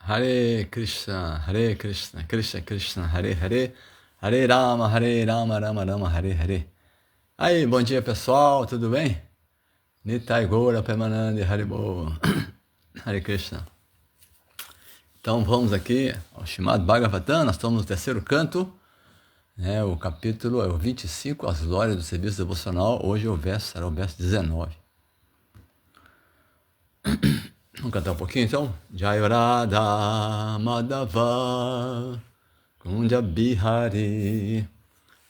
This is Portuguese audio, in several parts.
Hare Krishna, Krishna Krishna, Hare Hare, Hare Rama, Rama Rama, Hare Hare. Aí, bom dia pessoal, tudo bem? Nitai Gaura Premanande Haribo, Hare Krishna. Então vamos aqui ao Srimad Bhagavatam, nós estamos no terceiro canto, né, o capítulo é o 25, as glórias do serviço devocional. Hoje será o verso 19. Vamos cantar um pouquinho então? Jai Radha Madhava Kunja Bihari,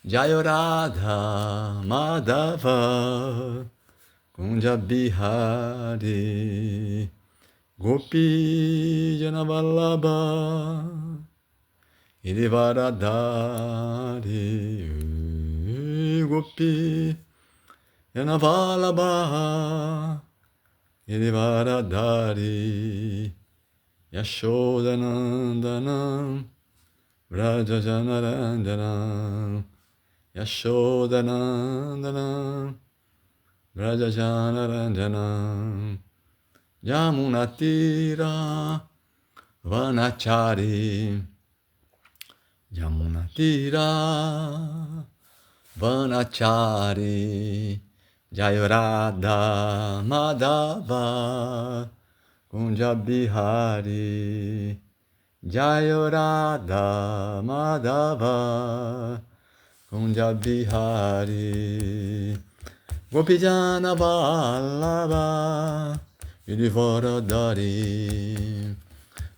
Jai Radha Madhava Kunja Bihari, Gopi Jana Vallabha Girivaradhari, Gopi Jana Vallabha Girivaradhari, Yashodanandanam Vrajajanarandanam, Yashodanandanam Vrajajanarandanam, Yamunatira Vanachari, Yamunatira Vanachari, Jai Radha Madhava Kunja Bihari, Jai Radha Madhava Kunja Bihari, Gopijana Vallabha Girivaradhari,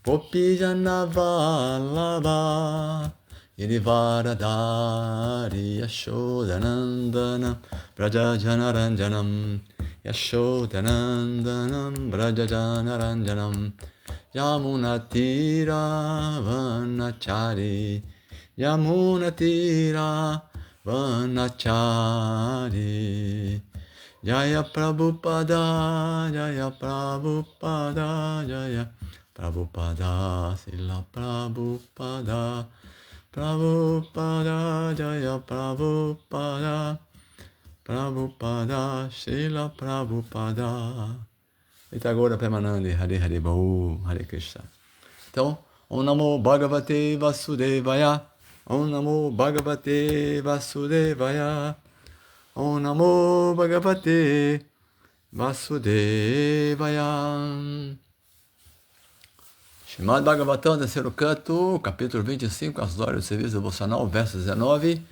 Gopijana Vallabha Girivaradhari, Yashodanandana Vrajajanaranjanam, Yashodanandanam Vrajajanaranjanam, Yamunatira Vanachari, Yamunatira Vanachari, Jaya Prabhupada, Jaya Prabhupada, Jaya Prabhupada, Srila Prabhupada, Prabhupada, Jaya Prabhupada, Prabhupada, Srila Prabhupada. Nitai Gaura Premanande, Hare Hare Bahu, Hare Krishna. Então, Om Namo Bhagavate Vasudevaya, Om Namo Bhagavate Vasudevaya, Om Namo Bhagavate Vasudevaya. Srimad Bhagavatam, terceiro canto, capítulo 25, as glórias do serviço devocional, verso 19.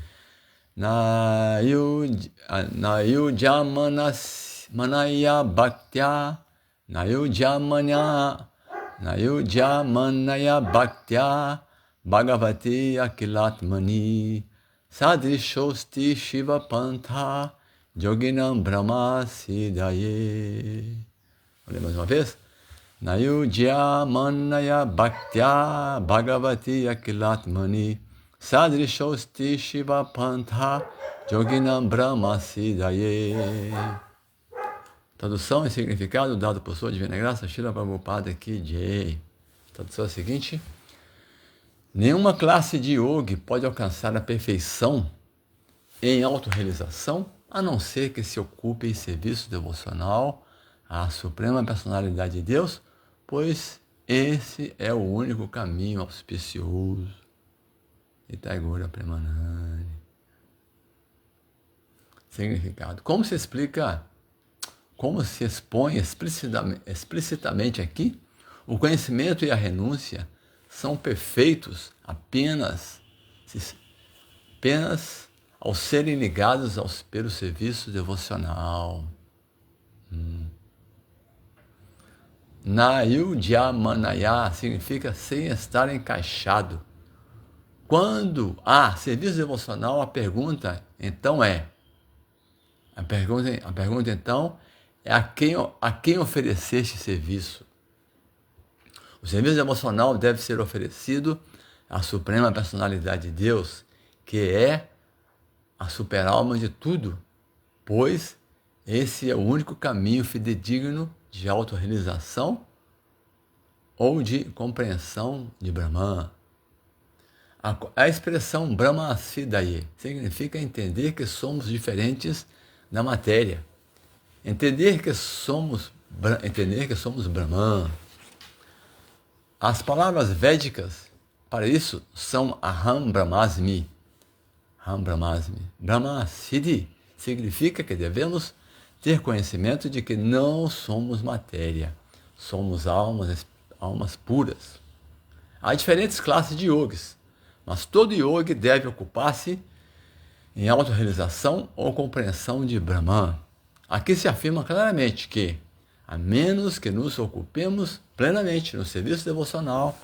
Na Yujamana Bhaktya, Na Yujamanaya Bhaktya, Bhagavati Akilatmani, Sadrishosti Shiva Pantha, Yoginam Brahma Siddhaye. Vamos ler mais uma vez? Na Yujamanaya Bhaktya, Bhagavati Akilatmani, Sadrishosti Shiva Pantha, Yoginam Brahma Siddhaye. Tradução e significado dado por sua divina graça, Srila Prabhupada Ki Jai. Tradução é a seguinte: nenhuma classe de yogi pode alcançar a perfeição em autorrealização, a não ser que se ocupe em serviço devocional à Suprema Personalidade de Deus, pois esse é o único caminho auspicioso. Nitai Gaura Premanande. Significado. Como se expõe explicitamente aqui, o conhecimento e a renúncia são perfeitos apenas ao serem ligados pelo serviço devocional. Na Yujamanaya significa sem estar encaixado. Quando há serviço devocional, a pergunta então é a quem oferecer este serviço. O serviço devocional deve ser oferecido à Suprema Personalidade de Deus, que é a super-alma de tudo, pois esse é o único caminho fidedigno de autorrealização ou de compreensão de Brahman. A expressão Brahma Siddhaye significa entender que somos diferentes da matéria. Entender que somos Brahman. As palavras védicas para isso são Aham Brahmasmi. Aham Brahmasmi. Brahma Siddhi significa que devemos ter conhecimento de que não somos matéria, somos almas puras. Há diferentes classes de yogis, mas todo yogi deve ocupar-se em autorrealização ou compreensão de Brahman. Aqui se afirma claramente que, a menos que nos ocupemos plenamente no serviço devocional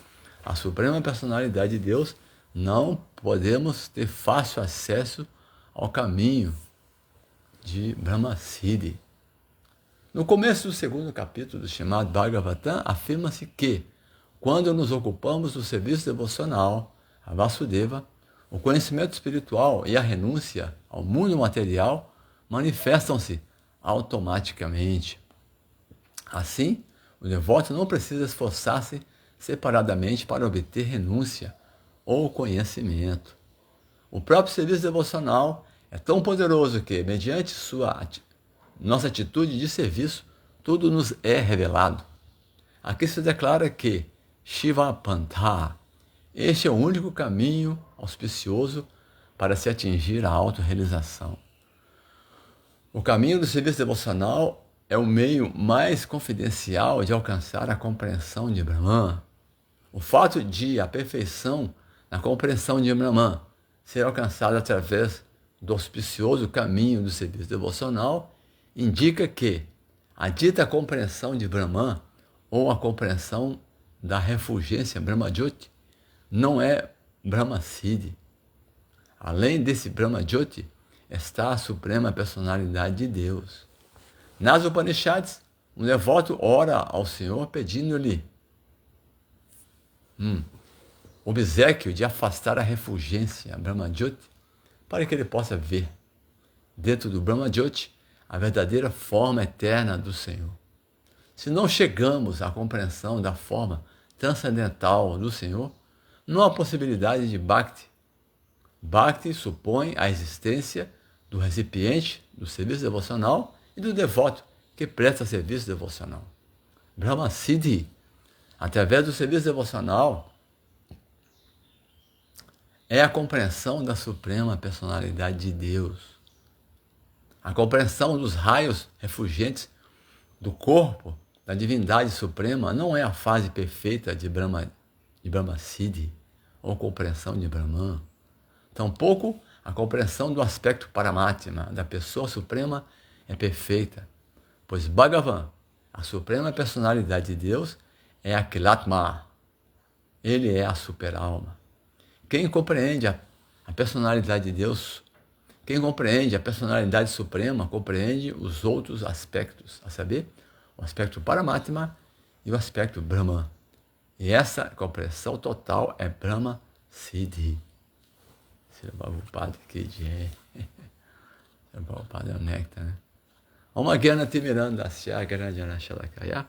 à Suprema Personalidade de Deus, não podemos ter fácil acesso ao caminho de Brahma Siddhi. No começo do segundo capítulo do Srimad Bhagavatam, afirma-se que, quando nos ocupamos do serviço devocional a Vasudeva, o conhecimento espiritual e a renúncia ao mundo material manifestam-se automaticamente. Assim, o devoto não precisa esforçar-se separadamente para obter renúncia ou conhecimento. O próprio serviço devocional é tão poderoso que, mediante nossa atitude de serviço, tudo nos é revelado. Aqui se declara que Shiva Pantha, este é o único caminho auspicioso para se atingir a autorrealização. O caminho do serviço devocional é o meio mais confidencial de alcançar a compreensão de Brahman. O fato de a perfeição na compreensão de Brahman ser alcançada através do auspicioso caminho do serviço devocional indica que a dita compreensão de Brahman ou a compreensão da refulgência Brahmajyoti não é Brahma Siddhi. Além desse Brahmajyoti está a Suprema Personalidade de Deus. Nas Upanishads, um devoto ora ao Senhor pedindo-lhe obséquio de afastar a refulgência Brahmajyoti para que ele possa ver dentro do Brahmajyoti a verdadeira forma eterna do Senhor. Se não chegamos à compreensão da forma transcendental do Senhor, não há possibilidade de Bhakti. Bhakti supõe a existência do recipiente do serviço devocional e do devoto que presta serviço devocional. Brahma Siddhi, através do serviço devocional, é a compreensão da Suprema Personalidade de Deus. A compreensão dos raios refulgentes do corpo da divindade suprema não é a fase perfeita de Brahma Siddhi, ou compreensão de Brahman. Tampouco a compreensão do aspecto Paramatma, da pessoa suprema, é perfeita, pois Bhagavan, a suprema personalidade de Deus, é Akhilatma. Ele é a super-alma. Quem compreende a personalidade de Deus, quem compreende a personalidade suprema, compreende os outros aspectos, a saber, o aspecto Paramatma e o aspecto Brahman. E essa compreensão total é Brahma Siddhi. Srila Prabhupada que é. Srila Prabhupada é o néctar, né? Om Gyana Timirandasya Garanjana Shalakaya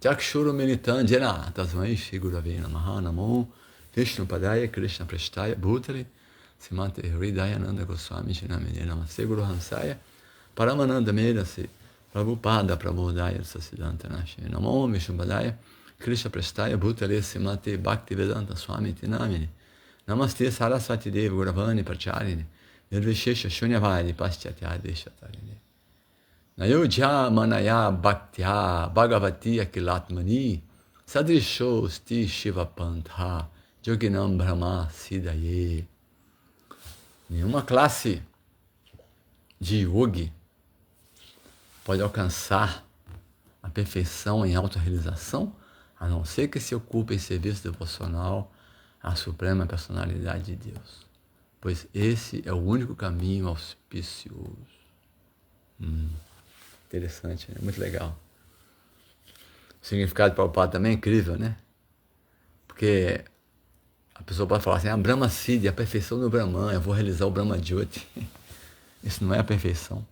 Chakshuru Militandjana Tasmai Shri Gurave Namaha Namo Vishnu Padaya Krishna Prestaya Bhutale Simante Hridayananda Goswami Shinamene Namaste Guru Hansaya Paramananda Medase Prabhupada Prabodaya Sasidanta Nashi Namo Vishnu Padaya Krishna Prestaya Bhutale Simate Bhakti Vedanta Swami Tinamini Namaste Saraswati Devi Guravani Pracharini Nirvishesha Shunyavadi Paschatya Deshatarini Nayodhya Manaya Bhaktya Bhagavati Akilatmani Sadrisho Sti Shiva Pantha Yoginam Brahma Siddhaye. Nenhuma classe de yogi pode alcançar a perfeição em autorrealização, a não ser que se ocupe em serviço devocional à Suprema Personalidade de Deus, pois esse é o único caminho auspicioso. Interessante, né? Muito legal. O significado de Prabhupada também é incrível, né? Porque a pessoa pode falar assim, Brahma Siddhi, a perfeição do Brahman, eu vou realizar o Brahmajyoti. Isso não é a perfeição.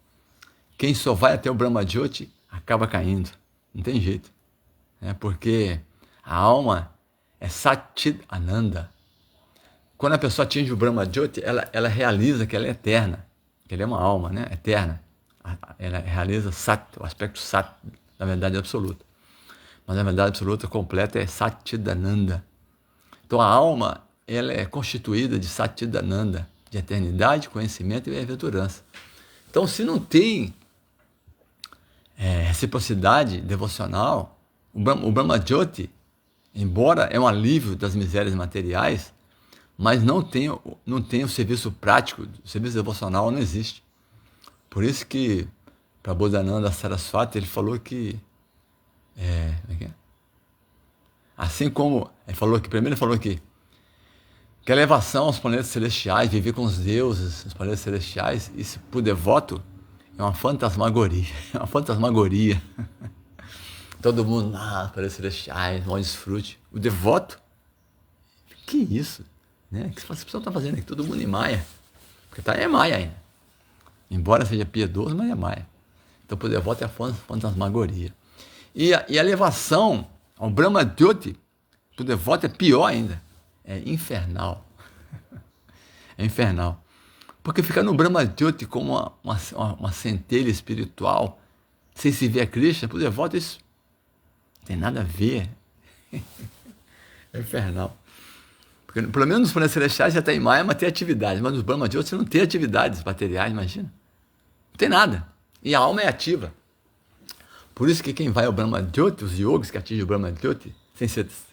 Quem só vai até o Brahmajyoti acaba caindo. Não tem jeito. Porque a alma é Satchit Ananda. Quando a pessoa atinge o Brahmajyoti, ela realiza que ela é eterna. Que ela é uma alma, né? Eterna. Ela realiza Sat, o aspecto Sat, da verdade absoluta. Mas a verdade absoluta completa é Satchidananda. Então a alma, ela é constituída de Satchidananda, de eternidade, conhecimento e bem-aventurança. Então, se não tem reciprocidade devocional, o Brahma Jyoti, embora é um alívio das misérias materiais, mas não tem o serviço prático, o serviço devocional não existe. Por isso que Prabodhananda Saraswati, ele falou que assim como primeiro ele falou que a elevação aos planetas celestiais, viver com os deuses, os planetas celestiais, isso para o devoto é uma fantasmagoria, é uma fantasmagoria. Todo mundo, planetas celestiais, maior desfrute. O devoto, que isso? Né? O que essa pessoa está fazendo aqui? Todo mundo em Maia. Porque é Maia ainda. Embora seja piedoso, mas é Maia. Então, para o devoto é a fantasmagoria. E a elevação ao Brahma Jyoti, para o devoto é pior ainda. É infernal. É infernal. Porque ficar no Brahma Jyoti como uma centelha espiritual, sem se ver a Krishna, para o devoto isso não tem nada a ver. É infernal. Porque, pelo menos nos planetas celestiais já tem Maya, mas tem atividade. Mas nos Brahma Jyoti você não tem atividades materiais, imagina. Não tem nada. E a alma é ativa. Por isso que quem vai ao Brahma Jyoti, os yogis que atingem o Brahma Jyoti,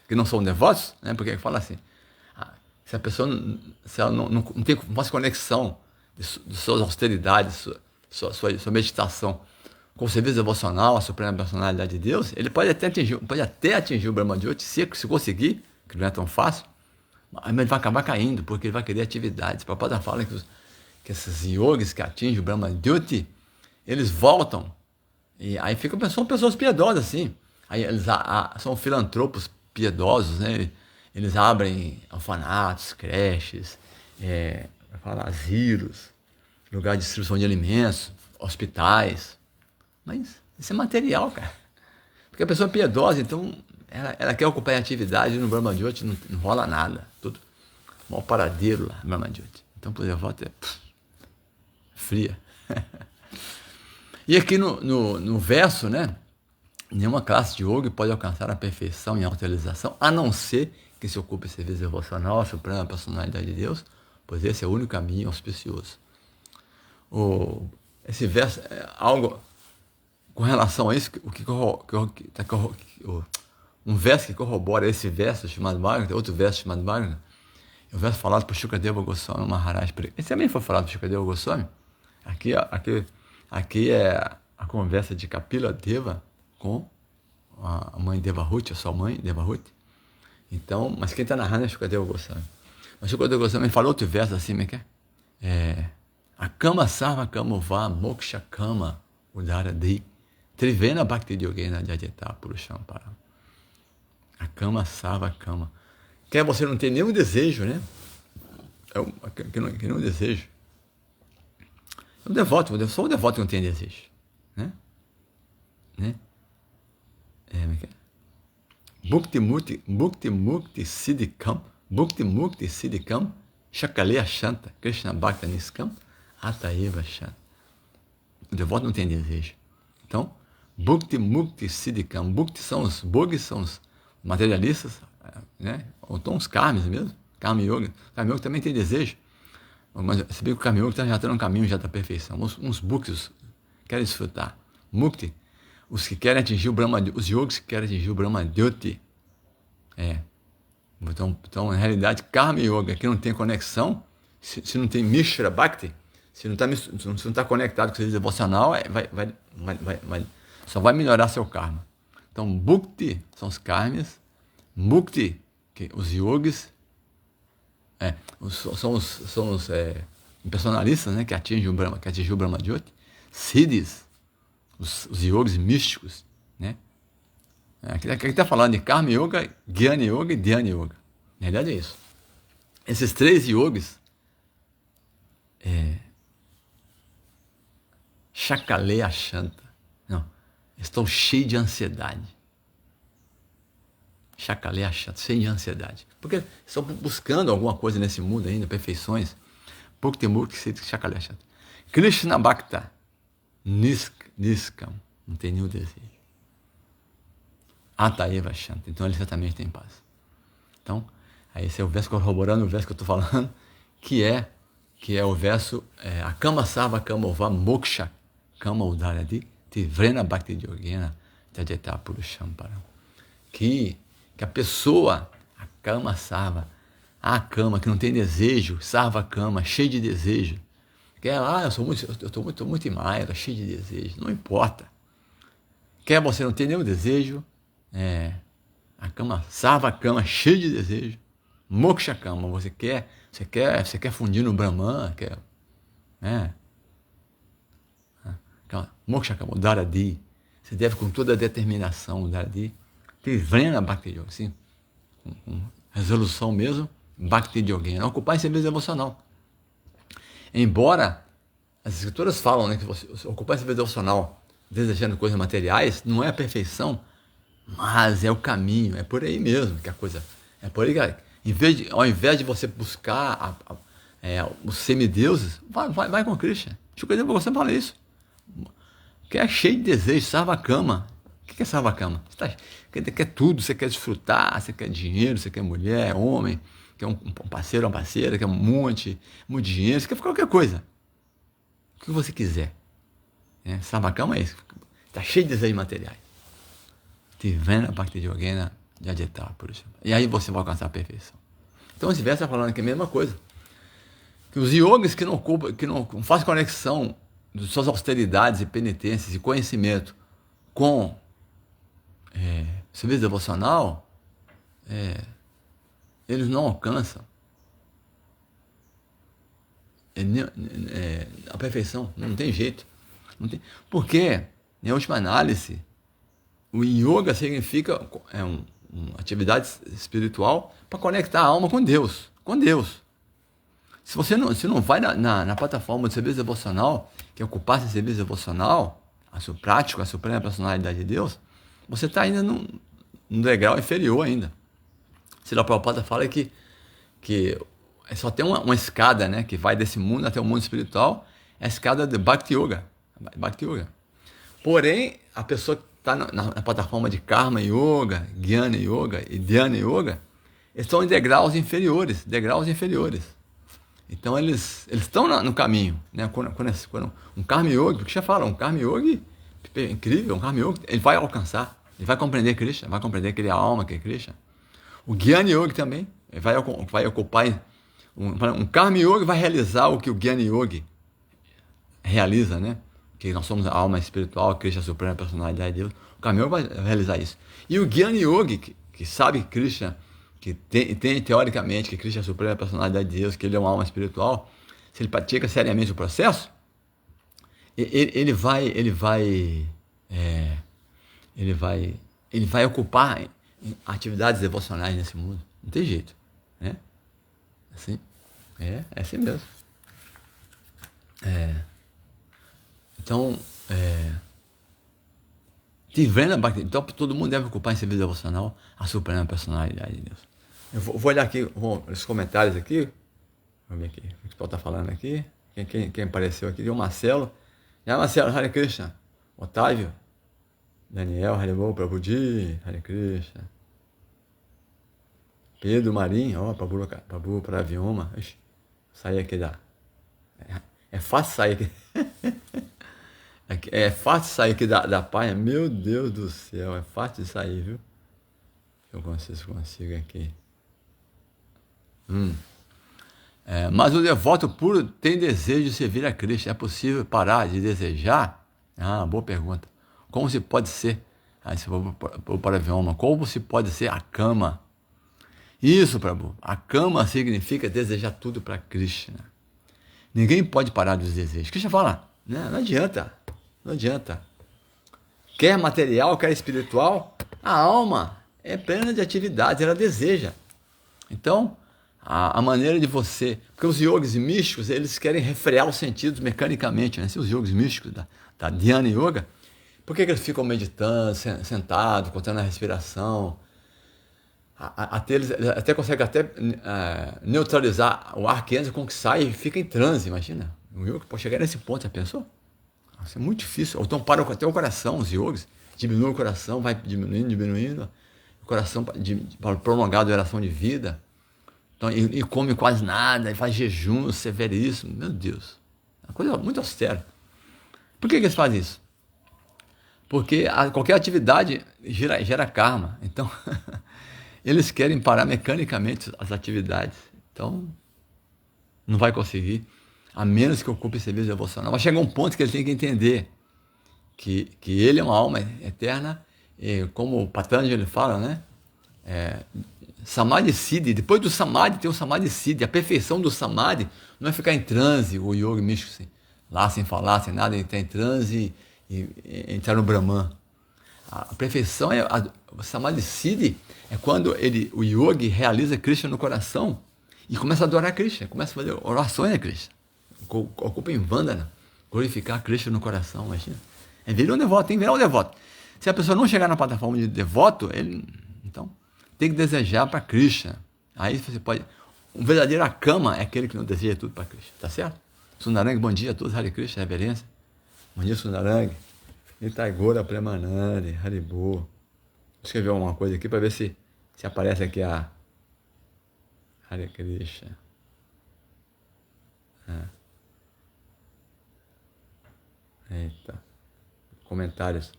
que não são devotos, né? Porque fala assim, se a pessoa não tem mais conexão de suas austeridades, sua meditação com o serviço devocional, a suprema personalidade de Deus, ele pode até atingir o Brahma Jyoti, se conseguir, que não é tão fácil, mas ele vai acabar caindo, porque ele vai querer atividades. O Prabhupada fala que esses yogis que atingem o Brahma Jyoti, eles voltam, e aí são pessoas piedosas, assim. Aí eles são filantropos piedosos, né? Eles abrem orfanatos, creches, asilos, lugar de distribuição de alimentos, hospitais. Mas isso é material, cara. Porque a pessoa é piedosa, então ela quer ocupar em atividade, e no Brahma Jyoti não rola nada. Tudo mal paradeiro lá, Brahma Jyoti. Então, por devoto é fria. E aqui no verso, né? Nenhuma classe de yoga pode alcançar a perfeição em autorrealização, a não ser que se ocupe de serviço devocional, a suprema personalidade de Deus, pois esse é o único caminho auspicioso. Esse verso é algo com relação a isso, um verso que corrobora esse verso chamado Bhagavad, outro verso chamado Bhagavad, é o verso falado por Shukadeva Goswami Maharaj. Esse também foi falado por Shukadeva Goswami. Aqui é a conversa de Kapila Deva com a mãe Devahuti, a sua mãe Devahuti. Então, mas quem está narrando é Shukadeva Goswami. Mas Shukadeva Goswami falou outro verso assim, como é? A kama sarva kama va moksha kama udara dei trivena bhakti yogena jajeta purusham param. A kama sarva kama. Quer você não ter nenhum desejo, né? Que não desejo. É um devoto, só o devoto que não tem desejo, né? Bhukti Mukti Siddhikam Shakaleya Shanta Krishna Bhakta Niskam Ataeva Shanta. O devoto não tem desejo. Então, Bhukti Mukti Siddhikam. Bhukti são os materialistas, né? Ou então os karmas mesmo. Karma Yoga. Karma Yoga também tem desejo. Mas se bem que o Karma Yoga já está no caminho já da perfeição. Uns bhuktis querem desfrutar. Mukti, os que querem atingir o Brahma, os yogis que querem atingir o Brahma Jyoti. Então, na realidade, Karma Yoga, que não tem conexão, se não tem Mishra Bhakti, se não está conectado com o serviço devocional, só vai melhorar seu karma. Então, Bhukti são os karmas, Mukti, que os yogis, são os personalistas, né, que atingem o Brahma Jyoti, Siddhis, os yogis místicos, né? Aqui está falando de Karma Yoga, Jnana Yoga e Dhyana Yoga. Na verdade é isso. Esses três yogis, Shakaleya Shanta, estão cheios de ansiedade. Shakaleya Shanta, cheio de ansiedade. Porque estão buscando alguma coisa nesse mundo ainda, perfeições. Bhukti Mukti Siddhi Shakaleya Shanta. Krishna Bhakta Niskam, não tem nenhum desejo. Ataiva Shanta. Então ele certamente tem paz. Então, aí esse é o verso corroborando o verso que eu estou falando, que é o verso a Kama Sarva Kama Uva Moksha Kama Udaradi Tivrena Bhakti Yogena Jajeta Purusham Param. Que a pessoa, a Kama Sarva, a cama que não tem desejo, Sarva Kama, cheio de desejo, que eu estou muito em Maia, cheio de desejo, não importa. Quer você não ter nenhum desejo, a cama, Sarva Kama, cheio de desejo, Moksha Kama, você quer fundir no Brahman, Moksha Kama, Daradi, você deve com toda a determinação, Daradi, Tivrena Bhakti Yoga, assim, com resolução mesmo, Bhakti Yogena, ocupar em serviço devocional. Embora as escrituras falam, né, que você ocupar em serviço devocional desejando coisas materiais, não é a perfeição, mas é o caminho, é por aí mesmo que a coisa, é por aí que, ao invés de você buscar os semideuses, vai com Krishna. Shukadeva Goswami fala isso, que é cheio de desejo, Sarva Kama. O que é Sarva Kama? Você quer tudo, você quer desfrutar, você quer dinheiro, você quer mulher, homem, quer um parceiro, uma parceira, quer muito dinheiro, você quer qualquer coisa. O que você quiser. Sarva Kama é isso. Está cheio de desejos materiais. Tivena Bhakti Yogena Jajeta Purusham. E aí você vai alcançar a perfeição. Então esse verso está falando aqui a mesma coisa. Que os yogis que não fazem conexão de suas austeridades e penitências e conhecimento com serviço devocional, eles não alcançam a perfeição, não tem jeito. Porque, em última análise, o yoga significa uma atividade espiritual para conectar a alma com Deus. Se você não vai na plataforma de serviço devocional, que é ocupar esse serviço devocional, a suprema personalidade de Deus, você está ainda num degrau inferior ainda. Srila Prabhupada fala que só tem uma escada, né, que vai desse mundo até o mundo espiritual, é a escada de Bhakti Yoga. Porém, a pessoa que está na plataforma de Karma Yoga, Jnana Yoga e Dhyana Yoga, eles estão em degraus inferiores. Então, eles estão no caminho. Né? Quando um Karma Yogi, porque já fala, um Karma Yogi incrível, um Karma Yogi, ele vai alcançar, ele vai compreender Krishna, vai compreender que ele é a alma, que é Krishna. O Jnana Yogi também vai ocupar, um Karma Yogi vai realizar o que o Jnana Yogi realiza, né? Que nós somos a alma espiritual, Krishna a suprema personalidade de Deus. O Karma Yogi vai realizar isso. E o Jnana Yogi, que sabe que Krishna, que tem teoricamente que Krishna é a suprema personalidade de Deus, que ele é uma alma espiritual, se ele pratica seriamente o processo, ele vai ocupar atividades devocionais nesse mundo. Não tem jeito, né? Assim, é assim mesmo. Então, então todo mundo deve ocupar em serviço devocional a suprema personalidade de Deus. Eu vou olhar aqui os comentários aqui. Vamos ver aqui o que o pessoal está falando aqui. Quem apareceu aqui? O Marcelo. Marcelo, Hare Krishna. Otávio. Daniel, Haribol, Prabhuji, Hare Krishna. Pedro Marinho, Prabhu Pravyoma. Sair aqui é fácil sair aqui. É fácil sair aqui da página. Meu Deus do céu, é fácil de sair, viu? Eu consigo aqui. Mas o devoto puro tem desejo de servir a Krishna. É possível parar de desejar? Boa pergunta. Como se pode ser? Se for para Vyoma, como se pode ser a cama? Isso, Prabhu. A cama significa desejar tudo para Krishna. Ninguém pode parar dos desejos. Krishna fala, né? Não adianta. Quer material, quer espiritual, a alma é plena de atividades, ela deseja. Então, a maneira de você... Porque os yogis místicos, eles querem refrear os sentidos mecanicamente, né? Os yogis místicos da Dhyana Yoga, por que eles ficam meditando, sentados, contando a respiração? Eles até conseguem neutralizar o ar que entra com o que sai e fica em transe, imagina. O yoga pode chegar nesse ponto, já pensou? Isso é muito difícil. Ou então param até o coração, os yogis. diminui o coração, vai diminuindo, o coração para prolongar a duração de vida. Então, e come quase nada, e faz jejum severíssimo. Meu Deus, é uma coisa muito austera. Por que eles fazem isso? Porque qualquer atividade gera karma. Então, eles querem parar mecanicamente as atividades. Então, não vai conseguir, a menos que ocupe serviço devocional. Vai chegar um ponto que ele tem que entender que ele é uma alma eterna, e como o Patanjali fala, né? Samadhi Siddhi, depois do Samadhi tem o Samadhi Siddhi. A perfeição do Samadhi não é ficar em transe, o yoga místico, assim, lá sem falar, sem nada, entrar em transe e entrar no Brahman. A perfeição o Samadhi Siddhi é quando o yogi realiza Krishna no coração e começa a adorar Krishna, começa a fazer orações a Krishna, ocupa em Vandana, glorificar Krishna no coração, imagina. Vira um devoto, tem que virar um devoto. Se a pessoa não chegar na plataforma de devoto, então tem que desejar para Krishna. Aí você pode. Um verdadeiro akama é aquele que não deseja tudo para Krishna, tá certo? Sundarang, bom dia a todos, Hare Krishna, reverência. Bom dia, Sundarang. Nitaigora Premanandi, Haribo. Vou escrever alguma coisa aqui para ver se aparece aqui a Hare Krishna. Eita. Comentários.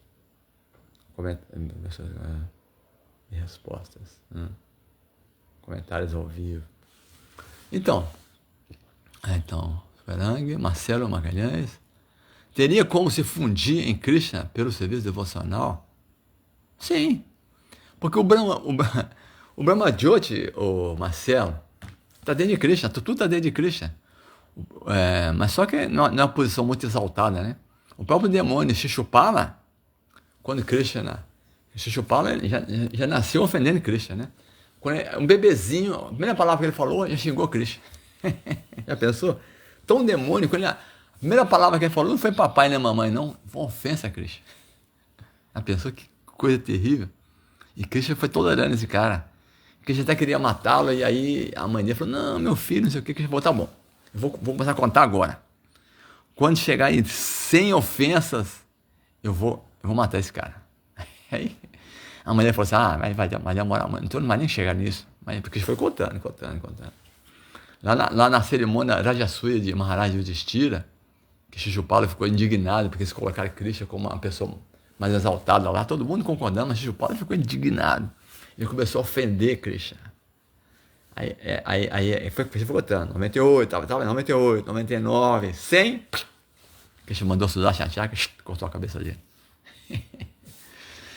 E respostas. Comentários ao vivo. Então, Superang, Marcelo Magalhães. Teria como se fundir em Krishna pelo serviço devocional? Sim. Porque o Brahma Jyoti, o Marcelo, está dentro de Krishna, tudo está dentro de Krishna. Mas só que não é uma posição muito exaltada, né? O próprio demônio Shishupala, quando Krishna já nasceu ofendendo Krishna, né? Quando um bebezinho, a primeira palavra que ele falou, já xingou Krishna. Já pensou? Então o demônio, a primeira palavra que ele falou não foi papai nem mamãe, não. Foi uma ofensa a Krishna. Já pensou que coisa terrível? E Krishna foi tolerando esse cara. Krishna até queria matá-lo, e aí a mãe dele falou, não, meu filho, não sei o que. Krishna falou, tá bom, eu vou começar a contar agora. Quando chegar em 100 ofensas, eu vou matar esse cara. Aí a mãe dele falou assim, vai demorar, então não vai nem chegar nisso. Mas porque foi contando. Lá na cerimônia Rajasuya de Maharaj Yudhishthira, que Shishupala ficou indignado porque eles colocaram Krishna como uma pessoa mais exaltada lá, todo mundo concordando, mas Shishupala ficou indignado. Ele começou a ofender Krishna. Aí foi botando, 98, tava 98, 99, 100, Krishna mandou Sudarshan Chakra, cortou a cabeça dele.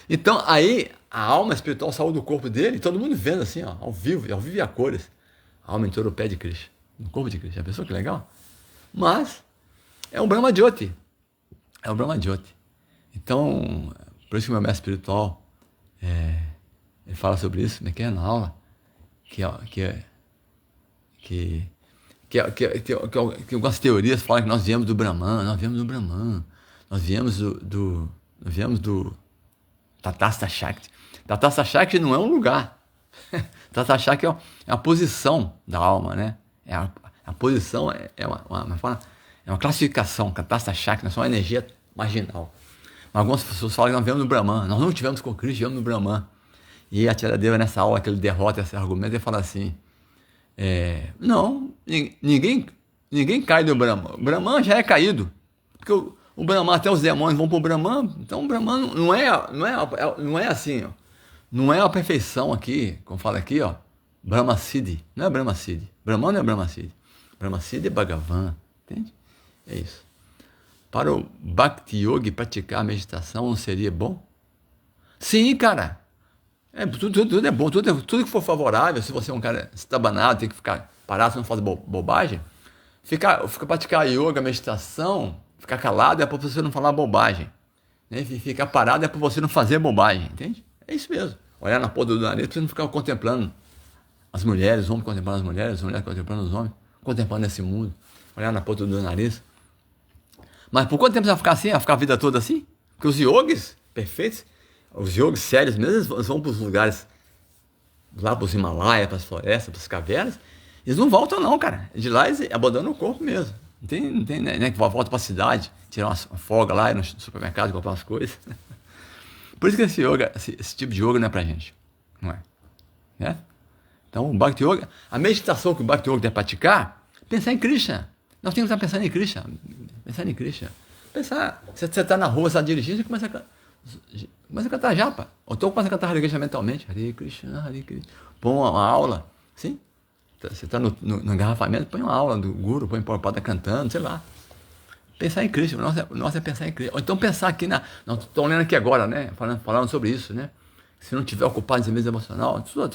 Então, aí, a alma espiritual saiu do corpo dele, todo mundo vendo assim, ó, ao vivo e a cores. A alma entrou no pé de Krishna, no corpo de Krishna. Já pensou que legal? Mas, é um Brahma Jyoti. Então, por isso que o meu mestre espiritual, ele fala sobre isso, na aula, que algumas teorias falam que nós viemos do Brahman, nós viemos do Tatastha Shakti. Tatastha Shakti não é um lugar. Tatastha Shakti é uma posição da alma, né? A posição é uma classificação. Tatastha Shakti não é só uma energia marginal. Mas algumas pessoas falam que nós viemos do Brahman. Nós não tivemos com Krishna, viemos do Brahman. E a Tiradeva, nessa aula que ele derrota esse argumento, ele fala assim, não, ninguém cai do Brahman. O Brahman já é caído. Porque o Brahman, até os demônios vão para o Brahman. Então o Brahman não é assim, ó. Não é a perfeição aqui, como fala aqui, ó. Brahma Siddhi. Não é Brahma Siddhi. Brahman não é Brahma Siddhi. Brahma Siddhi é Bhagavan. Entende? É isso. Para o Bhakti Yogi praticar a meditação não seria bom? Sim, cara. Tudo é bom. Tudo que for favorável, se você é um cara estabanado, tem que ficar parado, se não faz bobagem, praticar yoga, meditação, ficar calado é para você não falar bobagem. Né? Ficar parado é para você não fazer bobagem, entende? É isso mesmo. Olhar na ponta do nariz para você não ficar contemplando as mulheres, os homens contemplando as mulheres contemplando os homens, contemplando esse mundo. Olhar na ponta do nariz. Mas por quanto tempo você vai ficar assim? Vai ficar a vida toda assim? Porque os yogis perfeitos, os yogis sérios mesmo, eles vão para os lugares, lá para os Himalaias, para as florestas, para as cavernas, eles não voltam não, cara. De lá eles abandonam o corpo mesmo. Não tem né, que volta para a cidade, tirar uma folga lá, ir no supermercado, comprar umas coisas. Por isso que esse tipo de yoga não é pra gente. Não é? Né? Então, o Bhakti Yoga, a meditação que o Bhakti Yoga deve praticar, pensar em Krishna. Nós temos que estar pensando em Krishna. Pensar em Krishna. Pensar, você está na rua, você está dirigindo, você começa a cantar japa. Ou então começa a cantar Hare Krishna mentalmente. Hare Krishna, Hare Krishna. Põe uma aula, sim? Você está no engarrafamento, põe uma aula do Guru, põe Prabhupada cantando, sei lá. Pensar em Krishna, o nosso é pensar em Krishna. Ou então pensar aqui nós estamos lendo aqui agora, né? Falando sobre isso, né? Se não estiver ocupado em desenvolvimento emocional, estou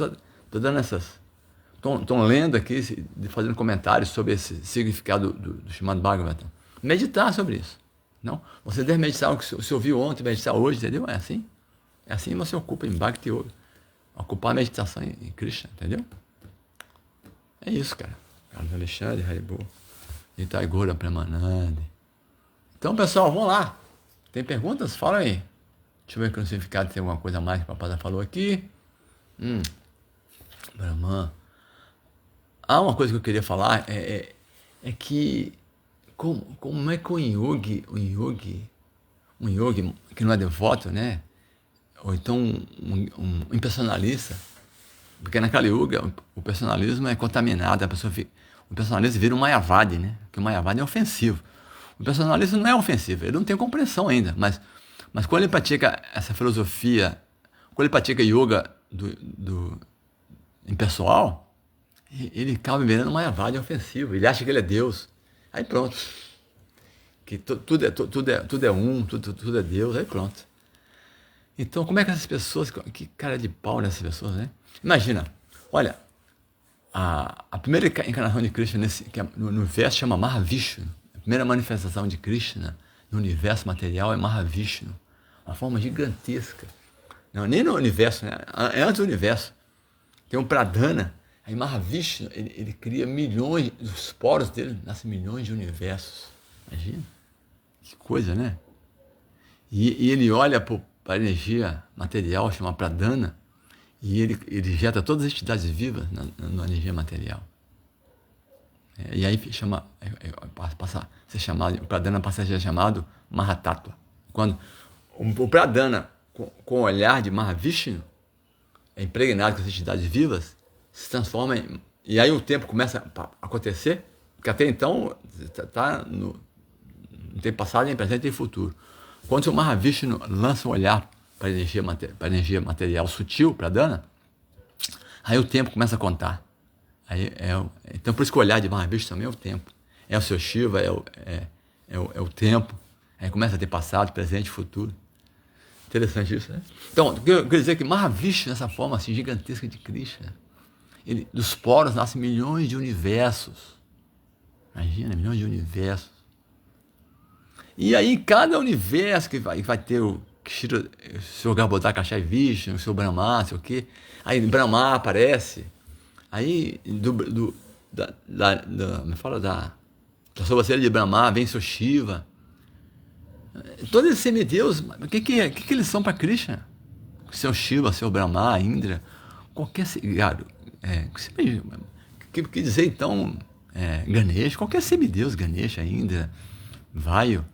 dando essas. Estão lendo aqui, fazendo comentários sobre esse significado do Srimad Bhagavatam. Meditar sobre isso. Não? Você deve meditar o que você ouviu ontem, meditar hoje, entendeu? É assim. É assim que você ocupa em Bhakti Yoga. Ocupar a meditação em Krishna, entendeu? É isso, cara. Carlos Alexandre, Haribo, Itaigura Premanande. Então, pessoal, vamos lá. Tem perguntas? Fala aí. Deixa eu ver o significado, tem alguma coisa a mais que o papai falou aqui. Brahman. Uma coisa que eu queria falar é que como é que um yogi que não é devoto, né? Ou então um impersonalista, porque na Kali Yuga o personalismo é contaminado, o personalista vira um Mayavadi, né? Porque o Mayavadi é ofensivo. O personalista não é ofensivo, ele não tem compreensão ainda, mas quando ele pratica essa filosofia, quando ele pratica yoga do impessoal, ele acaba virando um Mayavadi ofensivo, ele acha que ele é Deus. Aí pronto. Que tudo é um, tudo é Deus, aí pronto. Então, como é que essas pessoas, que cara de pau nessas pessoas, né? Imagina, olha, a primeira encarnação de Krishna no universo chama Mahavishnu. A primeira manifestação de Krishna no universo material é Mahavishnu. Uma forma gigantesca. Não, nem no universo, né? É antes do universo. Tem um Pradhana. Aí Mahavishnu, ele cria milhões, dos poros dele nascem milhões de universos. Imagina. Que coisa, né? E ele olha para a energia material, chama Pradhana, e ele injeta todas as entidades vivas na energia material. E aí passa a ser chamado, o Pradhana passa a ser chamado Mahatattva. Quando o Pradhana, com o olhar de Mahavishnu, é impregnado com as entidades vivas, se transforma e aí o tempo começa a acontecer, porque até então está no tempo passado, em presente e em futuro. Quando o Mahavishnu lança um olhar para a energia material sutil, Pradhana, aí o tempo começa a contar. Então, por isso que o olhar de Mahavishnu também é o tempo. É o seu Shiva, é o tempo. Aí começa a ter passado, presente e futuro. Interessante isso, né? Então, eu quero dizer que Mahavishnu, nessa forma assim, gigantesca de Krishna, dos poros nascem milhões de universos. Imagina, milhões de universos. E aí, cada universo que vai ter o seu Garbhodaka Kashai Vishnu, o seu Brahma, sei o quê. Aí Brahma aparece. Aí, me fala da sobrancelha de Brahma, vem seu Shiva. Todos esses semideuses, o que eles são para Krishna? Seu Shiva, seu Brahma, Indra, qualquer gado. Que dizer então, Ganesha, qualquer semideus, Ganesha, Indra, Vayu,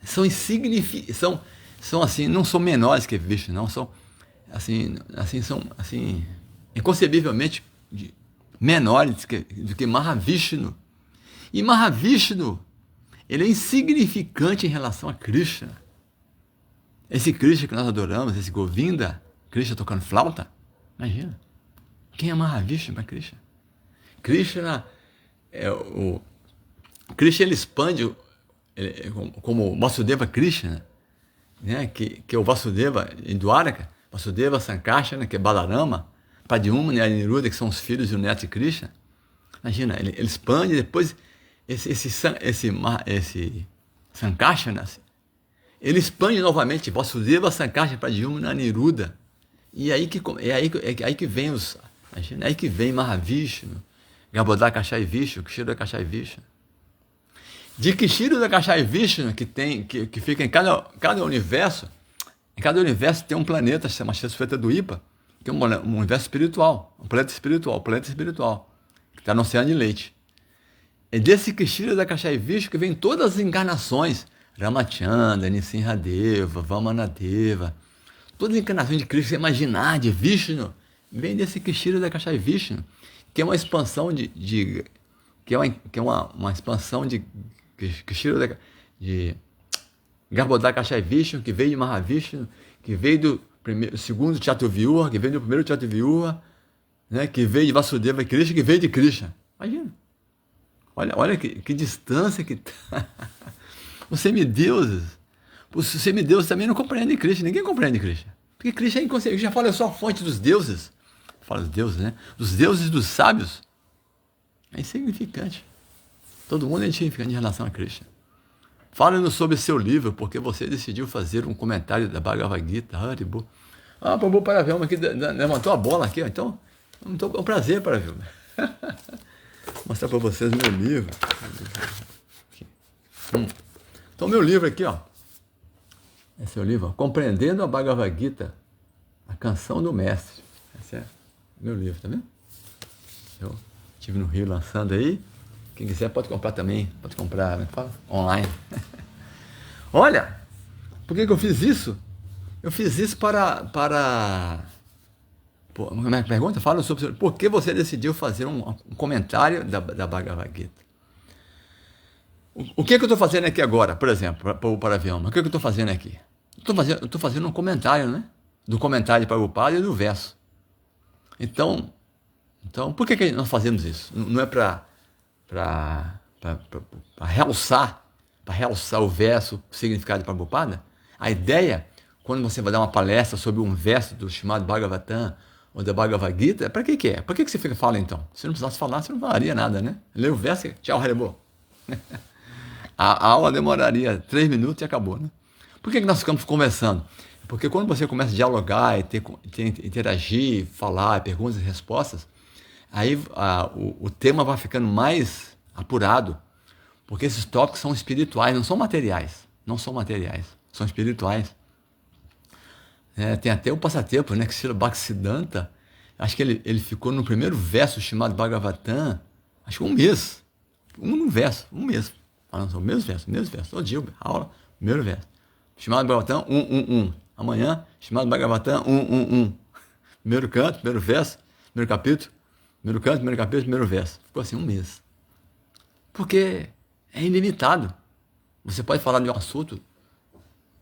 são insignificantes, são assim, não são menores que Vishnu, não, são são inconcebivelmente menores do que Mahavishnu. E Mahavishnu, ele é insignificante em relação a Krishna. Esse Krishna que nós adoramos, esse Govinda, Krishna tocando flauta, imagina. Quem é Mahavishnu para Krishna? Krishna, Krishna ele expande, como Vasudeva Krishna, né? que é o Vasudeva em Dwaraka, Vasudeva Sankarsana, que é Balarama, Pradyumna e Aniruddha, que são os filhos e o neto de Krishna. Imagina, ele expande e depois esse Sankarsana, ele expande novamente Vasudeva Sankarsana, Pradyumna e Aniruddha. E aí que vem imagina, aí que vem Mahavishnu, Garbhodaka Kashai Vishnu, Kshira Kashai Vishnu. De Kshira Kashai Vishnu, que fica em cada universo, em cada universo tem um planeta, chama Shasveta Dwipa, que é um universo espiritual, um planeta espiritual, que está no oceano de leite. É desse Kshira Kashai Vishnu que vem todas as encarnações, Ramachandra, Nrsimhadeva, Vamanadeva, Todas as encarnações de Krishna, você imaginar, de Vishnu, vem desse Kshira Dakshai Vishnu, que é uma expansão uma expansão de Kshira de Garbhodakashai Vishnu, que veio de Mahavishnu, que veio do segundo Chaturvyuha, que veio do primeiro Chaturvyuha, né, que veio de Vasudeva Krishna, que veio de Krishna. Imagina. Olha que distância que está. Os semideuses também não compreendem Krishna. Ninguém compreende Krishna. Porque Krishna é inconsequente. Já fala, eu sou a fonte dos deuses. Fala dos deuses, né? Dos deuses e dos sábios. É insignificante. Todo mundo é insignificante em relação a Krishna. Fala-nos sobre seu livro, porque você decidiu fazer um comentário da Bhagavad Gita. Haribo. Prabhu Paravyama aqui levantou a bola aqui, ó. Então, é um prazer, Paravyama. Mostrar para vocês meu livro. Então, meu livro aqui, ó. Esse é o livro, ó, Compreendendo a Bhagavad Gita, a canção do mestre. Esse é meu livro, tá vendo? Eu estive no Rio lançando aí. Quem quiser pode comprar também. Pode comprar, online. Olha, por que eu fiz isso? Eu fiz isso para... Como é que pergunta? Fala sobre por que você decidiu fazer um comentário da Bhagavad Gita. O que eu estou fazendo aqui agora, por exemplo, para o Paravyama? O que eu estou fazendo aqui? Eu estou fazendo um comentário, né? Do comentário de Prabhupada e do verso. Então por que nós fazemos isso? Não é para realçar o verso, o significado de Prabhupada? A ideia, quando você vai dar uma palestra sobre um verso do chamado Bhagavatam ou da Bhagavad Gita, para que é? Para que você fala então? Se não precisasse falar, você não falaria nada, né? Lê o verso e tchau, Haribo. A aula demoraria 3 minutos e acabou, né? Por que nós ficamos conversando? Porque quando você começa a dialogar e interagir, falar, perguntas e respostas, aí o tema vai ficando mais apurado, porque esses tópicos são espirituais, não são materiais. Não são materiais, são espirituais. Tem até o passatempo, né? Que Srila Bhaktisiddhanta, acho que ele ficou no primeiro verso chamado Bhagavatam, acho que um mês. Um mês. Falando sobre o mesmo verso. Todo dia, aula, primeiro verso. Chamado Bhagavatam, 1. Amanhã, chamado Bhagavatam, 1. Primeiro canto, primeiro verso, primeiro capítulo. Primeiro canto, primeiro capítulo, primeiro verso. Ficou assim um mês. Porque é ilimitado. Você pode falar de um assunto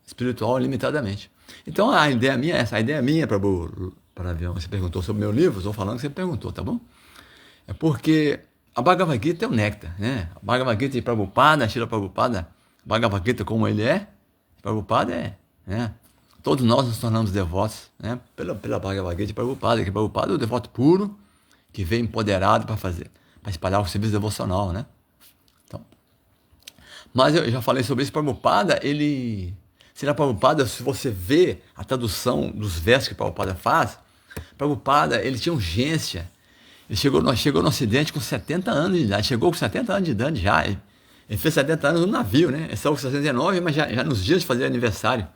espiritual ilimitadamente. Então a ideia minha é essa. A ideia minha, para você perguntou sobre meu livro, estou falando que você perguntou, tá bom? É porque a Bhagavad Gita é o néctar, né? A Bhagavad Gita de Prabhupada, Srila Prabhupada, Bhagavad Gita como ele é, Prabhupada né? Todos nós nos tornamos devotos, né? Pela Bhagavad Gita de Prabhupada, que Prabhupada é o devoto puro, que veio empoderado para espalhar o serviço devocional, né? Então, mas eu já falei sobre isso. Prabhupada, Srila Prabhupada, se você vê a tradução dos versos que Prabhupada faz, Prabhupada, ele tinha urgência. Ele chegou no Ocidente com 70 anos de idade. Chegou com 70 anos de idade já. Ele fez 70 anos no navio, né? Ele saiu com 69, mas já nos dias de fazer aniversário.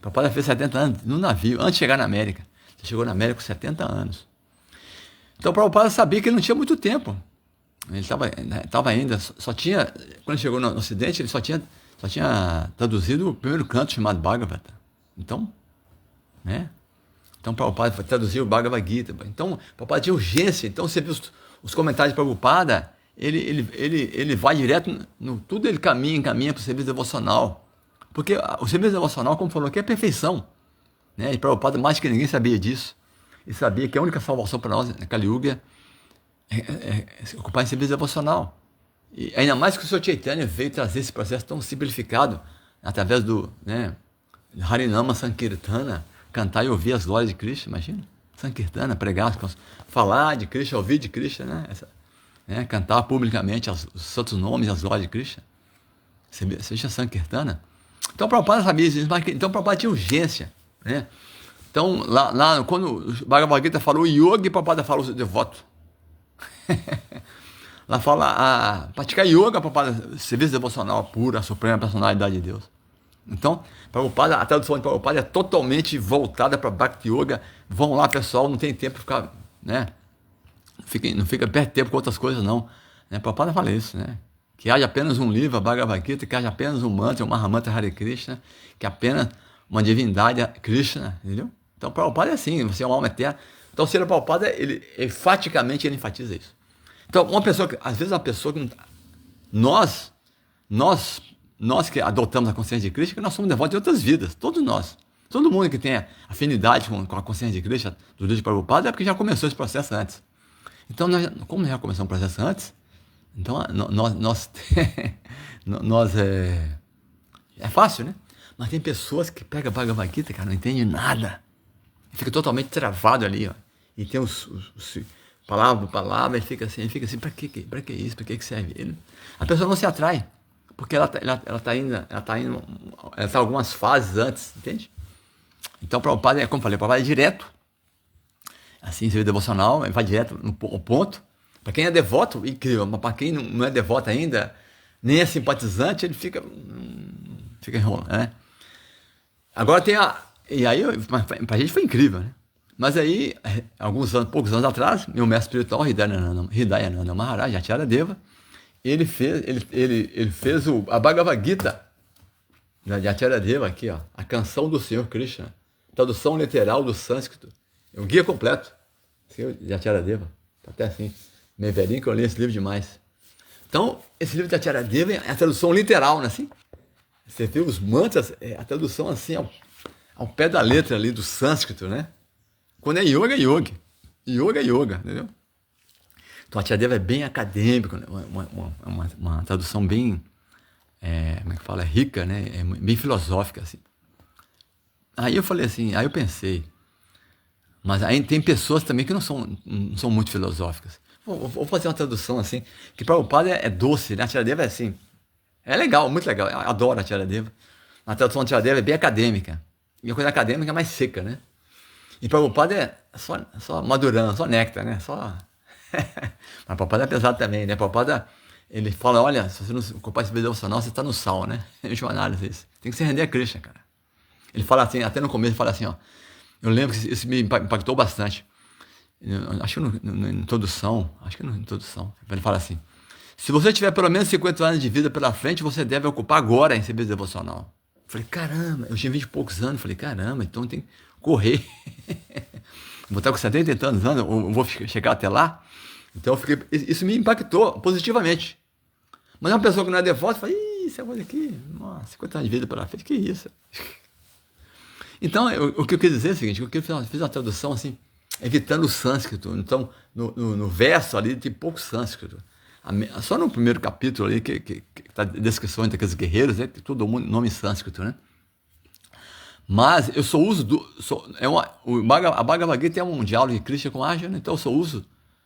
Prabhupada fez 70 anos no navio, antes de chegar na América. Ele chegou na América com 70 anos. Então, Prabhupada sabia que ele não tinha muito tempo. Ele estava ainda, quando ele chegou no Ocidente, ele só tinha traduzido o primeiro canto chamado Bhagavata. Então, né? Então, Prabhupada traduziu o Bhagavad Gita. Então, Prabhupada tinha urgência. Então, você viu os comentários de Prabhupada, ele vai direto, tudo ele encaminha para o serviço devocional. Porque o serviço devocional, como falou aqui, é perfeição. Né? E Prabhupada, mais que ninguém, sabia disso. E sabia que a única salvação para nós, na Kali Yuga, é ocupar em serviço devocional. E ainda mais que o Sr. Chaitanya veio trazer esse processo tão simplificado, através do Harinama Sankirtana, cantar e ouvir as glórias de Krishna, imagina? Sankirtana, pregar, falar de Krishna, ouvir de Krishna, né? Cantar publicamente os santos nomes e as glórias de Krishna. Seja Sankirtana. Então, Prabhupada sabia isso, então Prabhupada tinha urgência, né? Então, lá quando o Bhagavad Gita falou yoga, Prabhupada falou o devoto. Lá fala praticar yoga, Prabhupada, serviço devocional puro, a suprema personalidade de Deus. Então, Prabhupada, a tradução de Prabhupada é totalmente voltada para Bhakti Yoga. Vão lá, pessoal, não tem tempo para ficar, né? Não fica perto de tempo com outras coisas, não. Né? Prabhupada fala isso, né? Que haja apenas um livro, a Bhagavad Gita, que haja apenas um mantra, o Mahamantra Hare Krishna, que apenas uma divindade, Krishna, entendeu? Então, Prabhupada é assim, você é uma alma eterna. Então, o Srila Prabhupada, ele enfaticamente ele enfatiza isso. Então, uma pessoa que, às vezes, uma pessoa que não, nós, nós, nós que adotamos a consciência de Krishna, que nós somos devotos de outras vidas, todos nós. Todo mundo que tem afinidade com a consciência de Krishna, do livro de Prabhupada, é porque já começou esse processo antes. Então, como já começamos o processo antes, então nós é fácil, né? Mas tem pessoas que pegam a Bhagavad Gita, cara, não entende nada. Fica totalmente travado ali, ó. E tem os palavra por palavra, e fica assim, pra que isso? Pra que serve? A pessoa não se atrai, porque ela tá algumas fases antes, entende? Então, Prabhupada, como eu falei, Prabhupada é direto, assim, serviço devocional, vai direto ao ponto. Para quem é devoto, incrível, mas para quem não é devoto ainda, nem é simpatizante, ele fica enrolando, né? Agora tem e aí, pra gente foi incrível, né? Mas aí, poucos anos atrás, meu mestre espiritual, Hridayananda Maharaj, Acharya Deva, ele fez a Bhagavad Gita, de Acharya Deva aqui, ó, a canção do Senhor Krishna, tradução literal do sânscrito, o guia completo, de Acharya Deva, tá até assim, meio velhinho que eu li esse livro demais. Então, esse livro de Acharya Deva é a tradução literal, né, assim? Você vê os mantras, a tradução assim, ao pé da letra ali do sânscrito, né? Quando é yoga, é yoga. Yoga é yoga, entendeu? Então, Acharya Deva é bem acadêmico, né? Uma tradução bem, como é que fala? Rica, né? Bem filosófica, assim. Aí eu falei assim, aí eu pensei, mas aí tem pessoas também que não são muito filosóficas. Vou fazer uma tradução assim, que para o padre é doce, né? A Acharya Deva é assim, é legal, muito legal, eu adoro a Acharya Deva. A tradução da Acharya Deva é bem acadêmica, e a coisa acadêmica é mais seca, né? E para o padre é só madurando, só néctar, né? Mas para o padre é pesado também, né? Para o padre, ele fala, olha, se você não ocupar esse devocional, você está no sal, né? Em última análise, isso. Tem que se render a Krishna, cara. Ele fala assim, até no começo, ele fala assim, ó, eu lembro que isso me impactou bastante. Acho que na introdução, ele fala assim, se você tiver pelo menos 50 anos de vida pela frente, você deve ocupar agora em serviço devocional. Eu falei, caramba, eu tinha 20 e poucos anos, falei, caramba, então tem que correr. Vou estar com 70 e tantos anos, eu vou chegar até lá. Então isso me impactou positivamente. Mas uma pessoa que não é devota, fala, isso é coisa aqui, nossa, 50 anos de vida pela frente, que isso? Então, o que eu quis dizer é o seguinte, eu fiz uma tradução assim, evitando o sânscrito. Então, no verso ali tem pouco sânscrito. Só no primeiro capítulo ali, que está a descrição entre aqueles guerreiros, tem todo o nome sânscrito, né? Mas eu só uso, a Bhagavad Gita é um diálogo de Krishna com Arjuna, então eu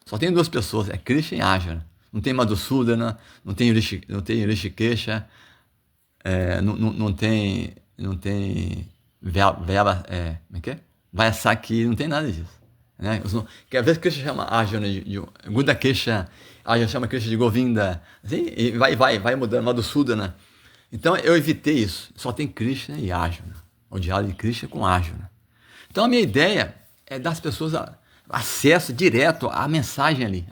só tem duas pessoas, é Krishna e Arjuna. Não tem Madhusudana, não tem Rishikesha, não tem como é que é? Vyasaki, não tem nada disso. Né? Que às vezes Krishna chama Arjuna de Gudakesha, Arjuna chama Krishna de Govinda, assim, e vai mudando, Madhusudana. Então eu evitei isso, só tem Krishna e Arjuna, o diálogo de Krishna com Arjuna. Então a minha ideia é dar às pessoas acesso direto à mensagem ali,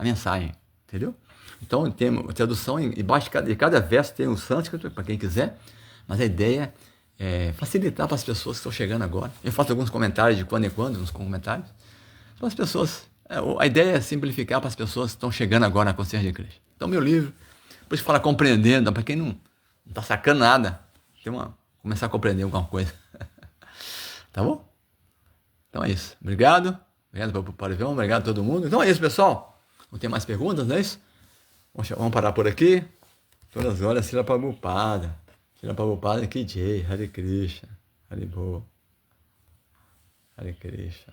entendeu? Então tem uma tradução, embaixo de cada verso tem um sânscrito, para quem quiser, mas a ideia facilitar para as pessoas que estão chegando agora. Eu faço alguns comentários de quando em quando, uns comentários, para as pessoas. A ideia é simplificar para as pessoas que estão chegando agora na consciência de Cristo. Então, meu livro, por isso fala compreendendo, para quem não está sacando nada, começar a compreender alguma coisa. Tá bom? Então é isso. Obrigado. Obrigado pelo Parivão, obrigado a todo mundo. Então é isso, pessoal. Não tem mais perguntas, não é isso? Vamos parar por aqui. Todas as glórias, Srila Prabhupada. Srila Prabhupada, que Jai, Hare Krishna, Hare Bo, Hare Krishna.